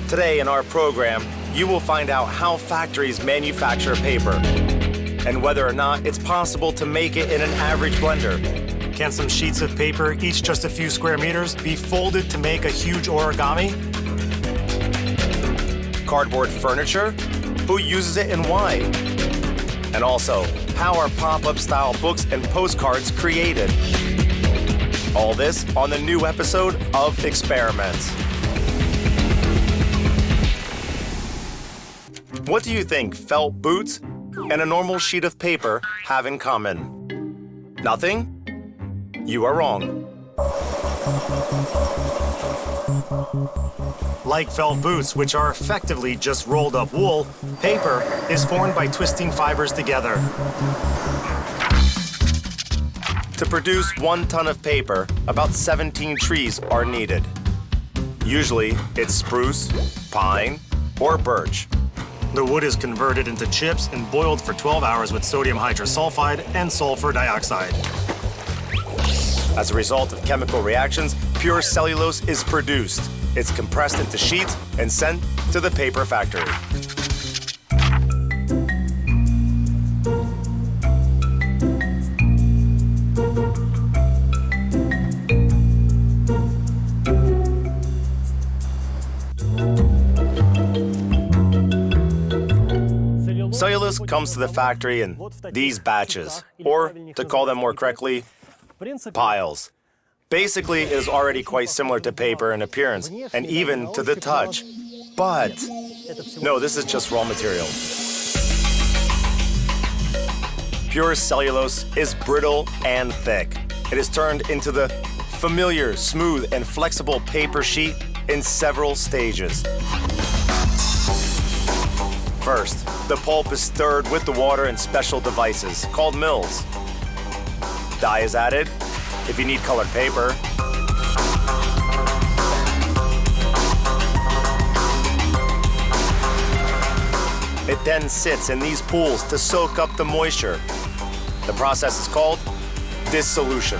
Today in our program, you will find out how factories manufacture paper and whether or not it's possible to make it in an average blender. Can some sheets of paper, each just a few square meters, be folded to make a huge origami? Cardboard furniture? Who uses it and why? And also, how are pop-up style books and postcards created? All this on the new episode of Experiments. What do you think felt boots and a normal sheet of paper have in common? Nothing? You are wrong. Like felt boots, which are effectively just rolled up wool, paper is formed by twisting fibers together. To produce 1 ton of paper, about 17 trees are needed. Usually, it's spruce, pine, or birch. The wood is converted into chips and boiled for 12 hours with sodium hydrosulfide and sulfur dioxide. As a result of chemical reactions, pure cellulose is produced. It's compressed into sheets and sent to the paper factory. Cellulose comes to the factory in these batches, or to call them more correctly, piles. Basically, it is already quite similar to paper in appearance, and even to the touch. But, no, this is just raw material. Pure cellulose is brittle and thick. It is turned into the familiar, smooth, and flexible paper sheet in several stages. First, the pulp is stirred with the water in special devices called mills. Dye is added, if you need colored paper. It then sits in these pools to soak up the moisture. The process is called dissolution.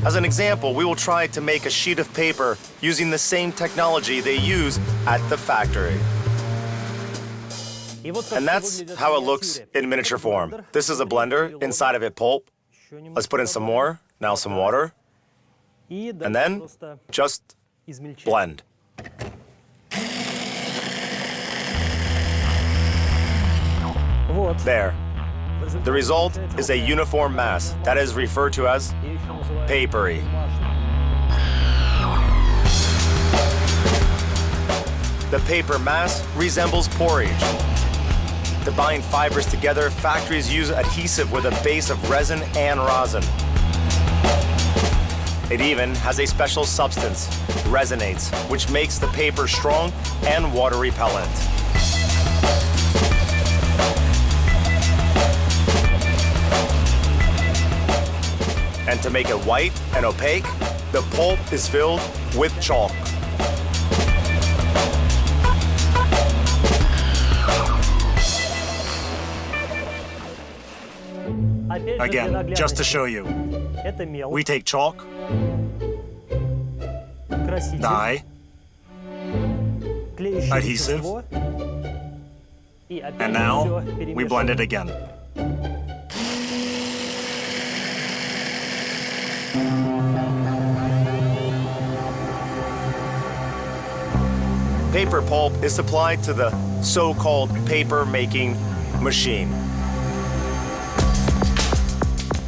As an example, we will try to make a sheet of paper using the same technology they use at the factory. And that's how it looks in miniature form. This is a blender, inside of it pulp. Let's put in some more, now some water. And then just blend. There. The result is a uniform mass that is referred to as papery. The paper mass resembles porridge. To bind fibers together, factories use adhesive with a base of resin and rosin. It even has a special substance, resonates, which makes the paper strong and water repellent. And to make it white and opaque, the pulp is filled with chalk. Again, just to show you, we take chalk, dye, adhesive, and now we blend it again. Paper pulp is supplied to the so-called paper-making machine.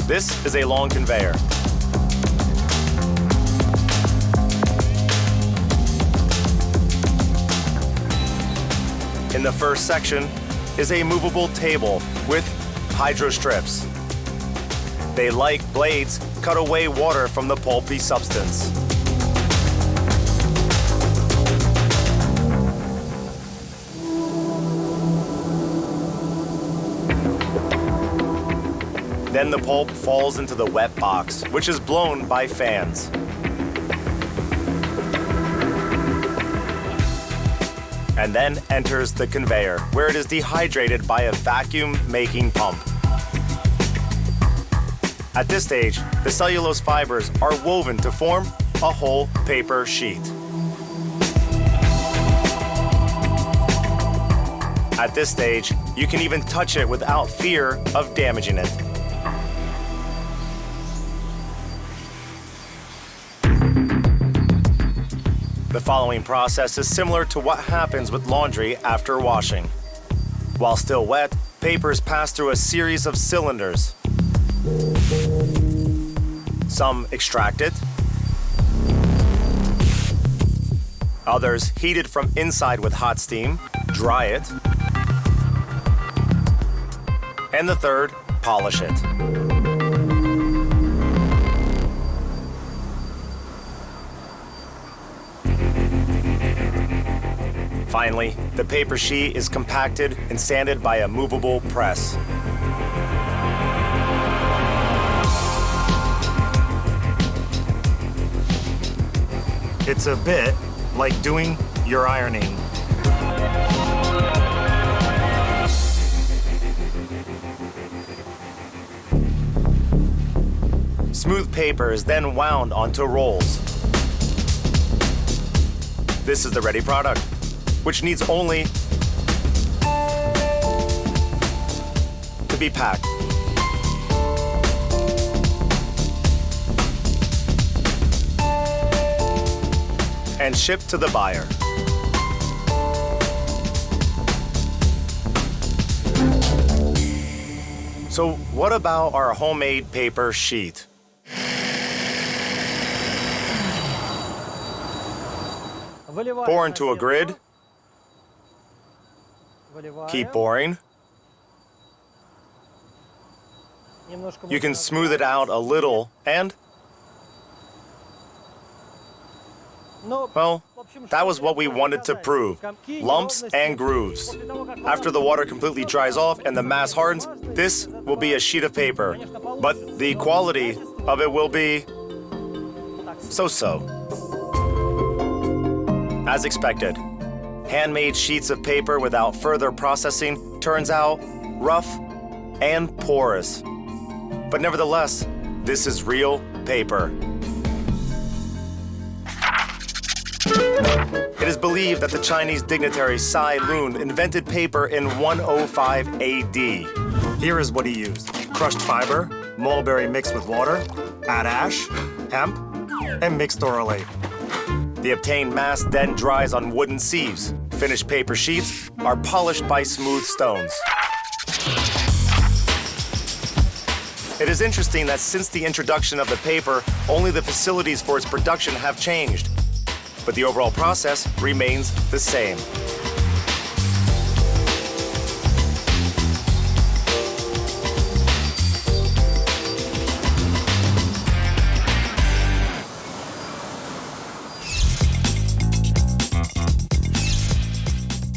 This is a long conveyor. In the first section is a movable table with hydro strips. They, like blades, cut away water from the pulpy substance. Then the pulp falls into the wet box, which is blown by fans. And then enters the conveyor, where it is dehydrated by a vacuum-making pump. At this stage, the cellulose fibers are woven to form a whole paper sheet. At this stage, you can even touch it without fear of damaging it. The following process is similar to what happens with laundry after washing. While still wet, papers pass through a series of cylinders. Some extract it, others heat it from inside with hot steam, dry it, and the third, polish it. Finally, the paper sheet is compacted and sanded by a movable press. It's a bit like doing your ironing. Smooth paper is then wound onto rolls. This is the ready product, which needs only to be packed. And shipped to the buyer. So what about our homemade paper sheet? Pour into a grid. Keep pouring. You can smooth it out a little and, well, that was what we wanted to prove. Lumps and grooves. After the water completely dries off and the mass hardens, this will be a sheet of paper. But the quality of it will be so-so. As expected, handmade sheets of paper without further processing turns out rough and porous. But nevertheless, this is real paper. It is believed that the Chinese dignitary Cai Lun invented paper in 105 AD. Here is what he used: crushed fiber, mulberry mixed with water, add ash, hemp, and mixed thoroughly. The obtained mass then dries on wooden sieves. Finished paper sheets are polished by smooth stones. It is interesting that since the introduction of the paper, only the facilities for its production have changed. But the overall process remains the same.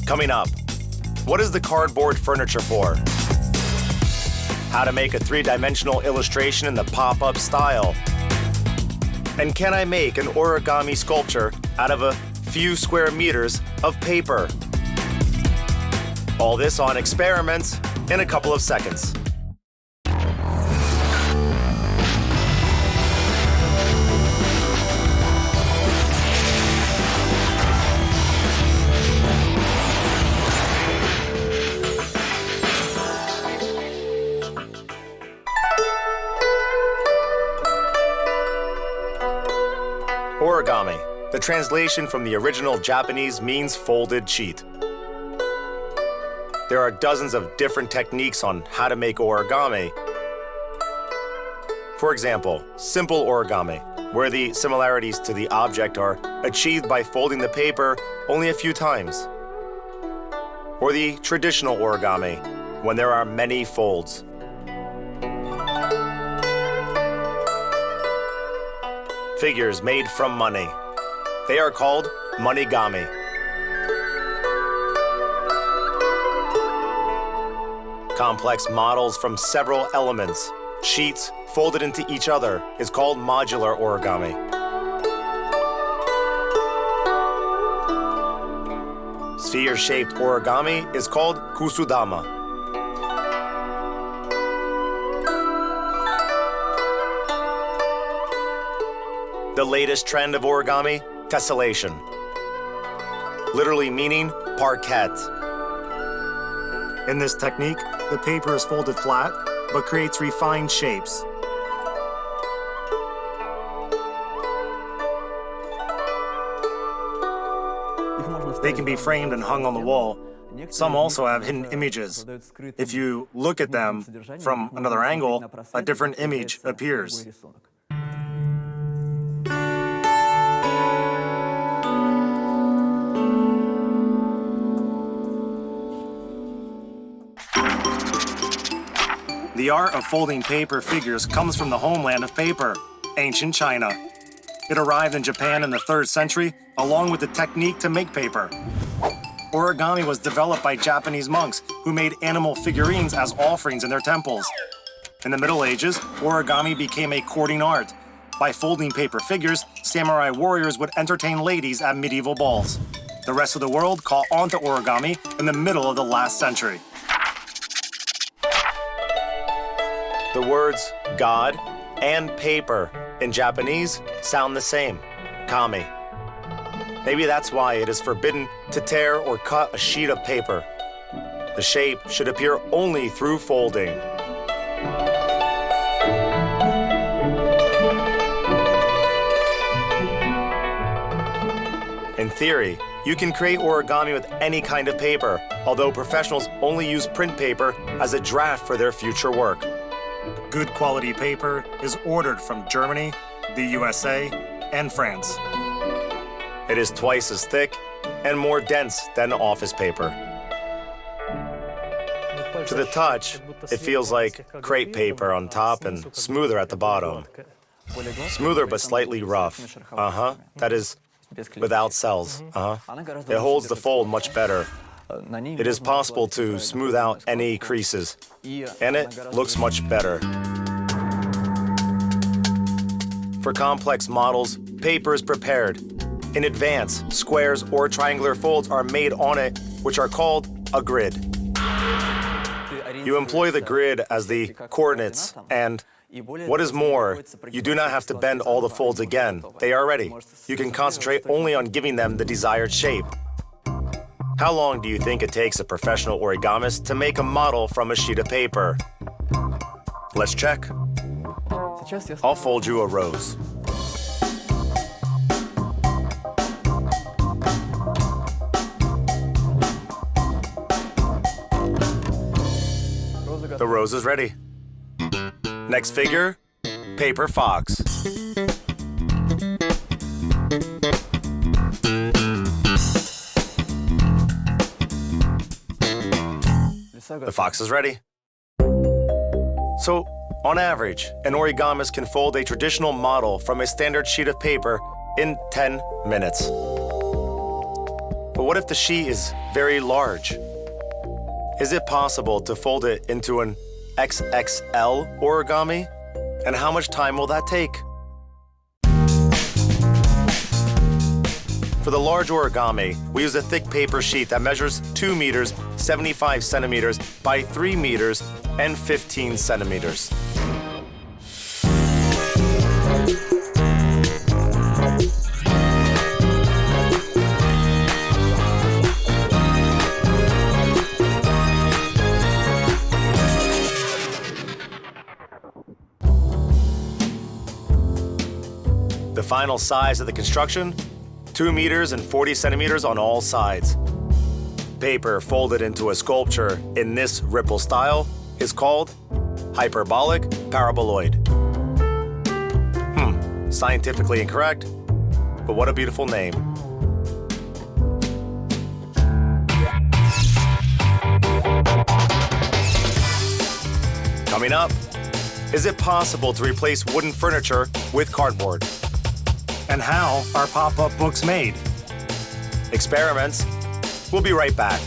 Coming up, what is the cardboard furniture for? How to make a three-dimensional illustration in the pop-up style. And can I make an origami sculpture out of a few square meters of paper? All this on Experiments in a couple of seconds. Origami. The translation from the original Japanese means folded sheet. There are dozens of different techniques on how to make origami. For example, simple origami, where the similarities to the object are achieved by folding the paper only a few times. Or the traditional origami, when there are many folds. Figures made from money. They are called monigami. Complex models from several elements, sheets folded into each other, is called modular origami. Sphere-shaped origami is called kusudama. The latest trend of origami, tessellation, literally meaning parquet. In this technique, the paper is folded flat, but creates refined shapes. They can be framed and hung on the wall. Some also have hidden images. If you look at them from another angle, a different image appears. The art of folding paper figures comes from the homeland of paper, ancient China. It arrived in Japan in the 3rd century, along with the technique to make paper. Origami was developed by Japanese monks who made animal figurines as offerings in their temples. In the Middle Ages, origami became a courting art. By folding paper figures, samurai warriors would entertain ladies at medieval balls. The rest of the world caught on to origami in the middle of the last century. The words God and paper in Japanese sound the same, kami. Maybe that's why it is forbidden to tear or cut a sheet of paper. The shape should appear only through folding. In theory, you can create origami with any kind of paper, although professionals only use print paper as a draft for their future work. Good quality paper is ordered from Germany, the USA, and France. It is twice as thick and more dense than office paper. To the touch, it feels like crepe paper on top and smoother at the bottom. Smoother but slightly rough. That is without cells. It holds the fold much better. It is possible to smooth out any creases, and it looks much better. For complex models, paper is prepared. In advance, squares or triangular folds are made on it, which are called a grid. You employ the grid as the coordinates, and what is more, you do not have to bend all the folds again. They are ready. You can concentrate only on giving them the desired shape. How long do you think it takes a professional origamist to make a model from a sheet of paper? Let's check. I'll fold you a rose. The rose is ready. Next figure, paper fox. The fox is ready. So, on average, an origamist can fold a traditional model from a standard sheet of paper in 10 minutes. But what if the sheet is very large? Is it possible to fold it into an XXL origami? And how much time will that take? For the large origami, we use a thick paper sheet that measures 2 meters, 75 centimeters by 3 meters and 15 centimeters. The final size of the construction, 2 meters and 40 centimeters on all sides. Paper folded into a sculpture in this ripple style is called hyperbolic paraboloid. Scientifically incorrect, but what a beautiful name. Coming up, is it possible to replace wooden furniture with cardboard? And how are pop-up books made? Experiments. We'll be right back.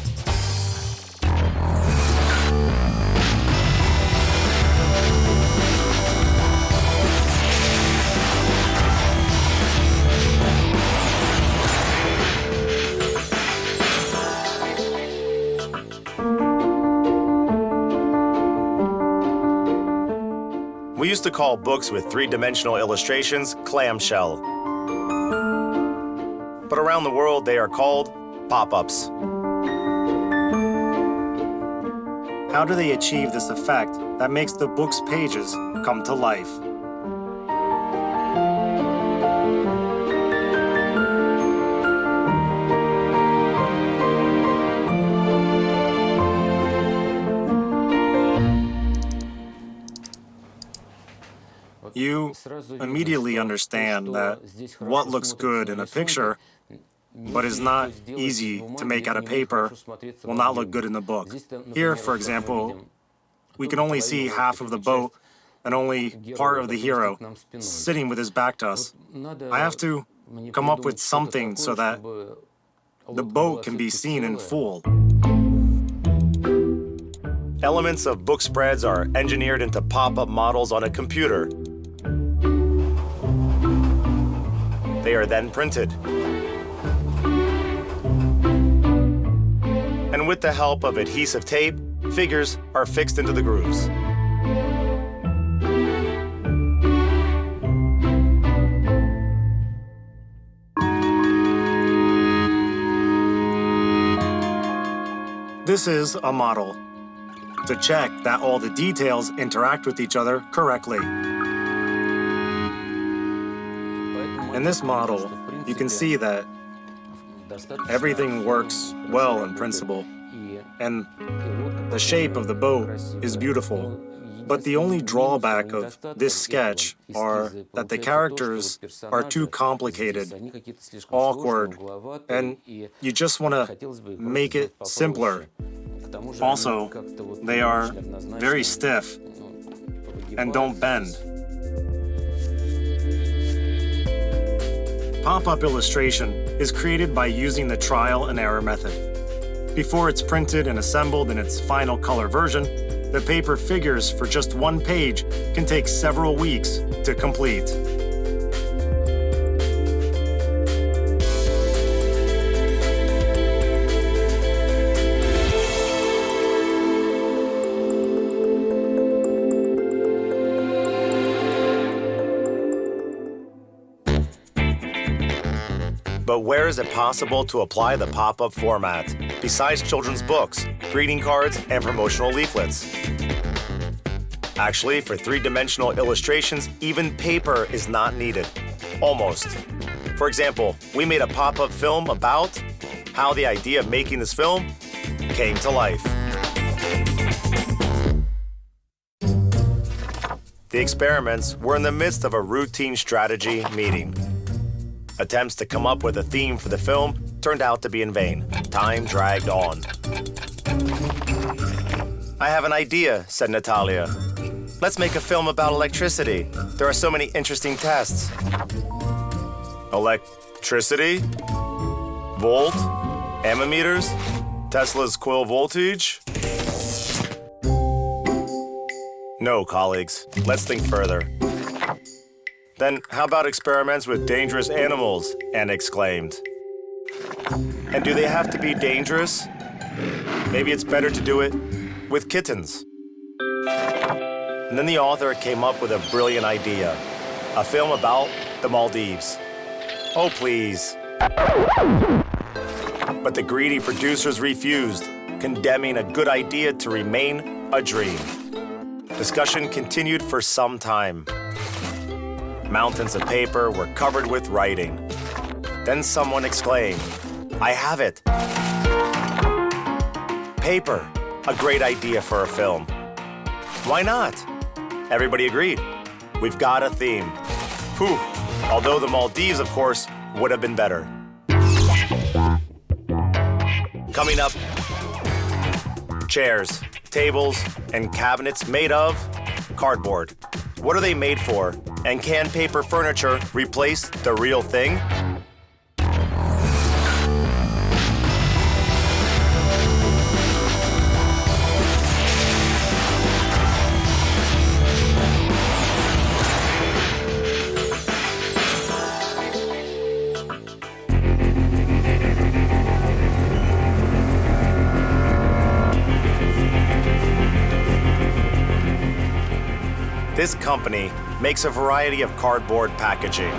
We used to call books with three-dimensional illustrations clamshell. but around the world they are called pop-ups. How do they achieve this effect that makes the book's pages come to life? You immediately understand that what looks good in a picture but is not easy to make out of paper will not look good in the book. Here, for example, we can only see half of the boat and only part of the hero sitting with his back to us. I have to come up with something so that the boat can be seen in full. Elements of book spreads are engineered into pop-up models on a computer. They are then printed. And with the help of adhesive tape, figures are fixed into the grooves. This is a model to check that all the details interact with each other correctly. In this model, you can see that everything works well in principle, and the shape of the boat is beautiful. But the only drawback of this sketch are that the characters are too complicated, awkward, and you just want to make it simpler. Also, they are very stiff and don't bend. Pop-up illustration is created by using the trial and error method. Before it's printed and assembled in its final color version, the paper figures for just one page can take several weeks to complete. But where is it possible to apply the pop-up format, besides children's books, greeting cards, and promotional leaflets? Actually, for three-dimensional illustrations, even paper is not needed. Almost. For example, we made a pop-up film about how the idea of making this film came to life. The experiments were in the midst of a routine strategy meeting. Attempts to come up with a theme for the film turned out to be in vain. Time dragged on. I have an idea, said Natalia. Let's make a film about electricity. There are so many interesting tests. Electricity? Volt? Ammeters? Tesla's coil voltage? No, colleagues. Let's think further. Then how about experiments with dangerous animals? Anne exclaimed. And do they have to be dangerous? Maybe it's better to do it with kittens. And then the author came up with a brilliant idea, a film about the Maldives. Oh, please. But the greedy producers refused, condemning a good idea to remain a dream. Discussion continued for some time. Mountains of paper were covered with writing. Then someone exclaimed, I have it. Paper, a great idea for a film. Why not? Everybody agreed. We've got a theme. Whew, although the Maldives, of course, would have been better. Coming up, chairs, tables, and cabinets made of cardboard. What are they made for? And can paper furniture replace the real thing? This company makes a variety of cardboard packaging.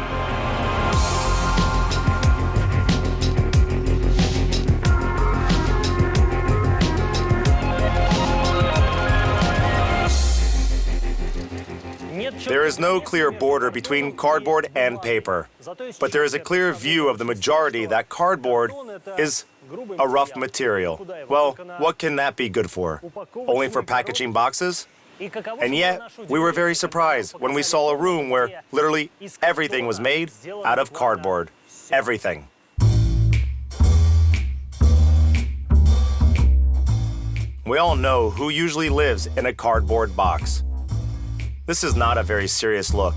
There's no clear border between cardboard and paper, but there is a clear view of the majority that cardboard is a rough material. Well, what can that be good for? Only for packaging boxes? And yet, we were very surprised when we saw a room where literally everything was made out of cardboard. Everything. We all know who usually lives in a cardboard box. This is not a very serious look.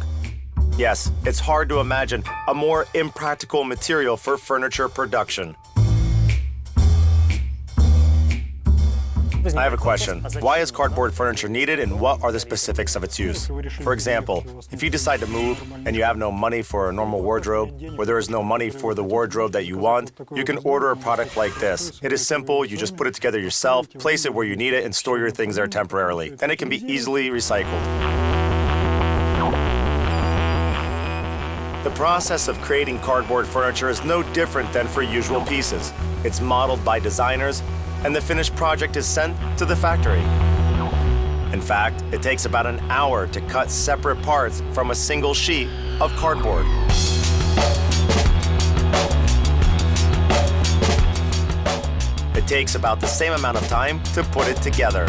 Yes, it's hard to imagine a more impractical material for furniture production. I have a question. Why is cardboard furniture needed and what are the specifics of its use? For example, if you decide to move and you have no money for a normal wardrobe, or there is no money for the wardrobe that you want, you can order a product like this. It is simple, you just put it together yourself, place it where you need it, and store your things there temporarily. Then it can be easily recycled. The process of creating cardboard furniture is no different than for usual pieces. It's modeled by designers, and the finished project is sent to the factory. In fact, it takes about an hour to cut separate parts from a single sheet of cardboard. It takes about the same amount of time to put it together.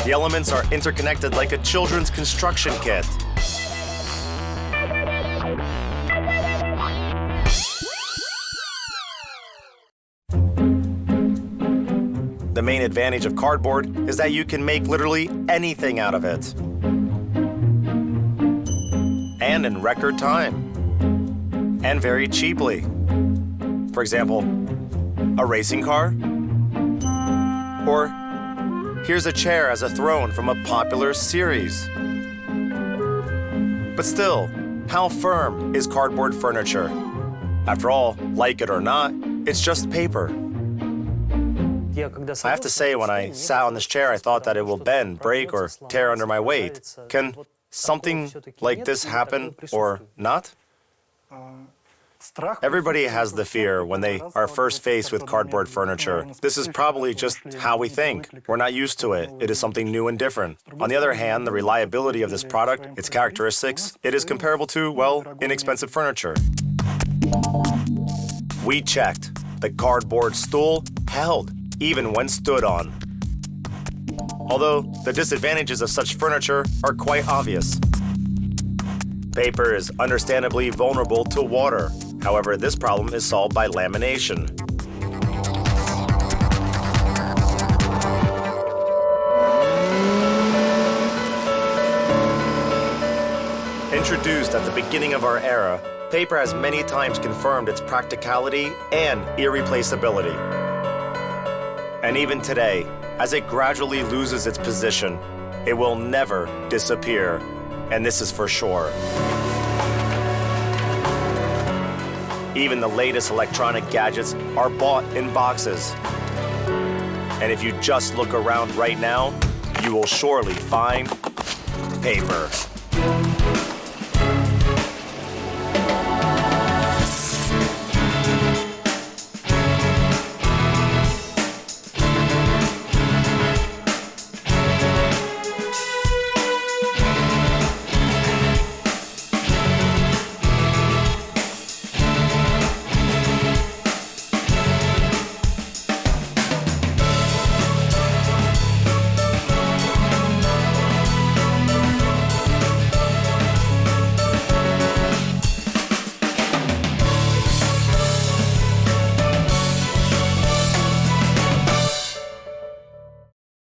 The elements are interconnected like a children's construction kit. The main advantage of cardboard is that you can make literally anything out of it. And in record time. And very cheaply. For example, a racing car. Or here's a chair as a throne from a popular series. But still, how firm is cardboard furniture? After all, like it or not, it's just paper. I have to say, when I sat on this chair, I thought that it will bend, break, or tear under my weight. Can something like this happen or not? Everybody has the fear when they are first faced with cardboard furniture. This is probably just how we think. We're not used to it. It is something new and different. On the other hand, the reliability of this product, its characteristics, it is comparable to, well, inexpensive furniture. We checked. The cardboard stool held, even when stood on. Although the disadvantages of such furniture are quite obvious. Paper is understandably vulnerable to water. However, this problem is solved by lamination. Introduced at the beginning of our era, paper has many times confirmed its practicality and irreplaceability. And even today, as it gradually loses its position, it will never disappear, and this is for sure. Even the latest electronic gadgets are bought in boxes. And if you just look around right now, you will surely find paper.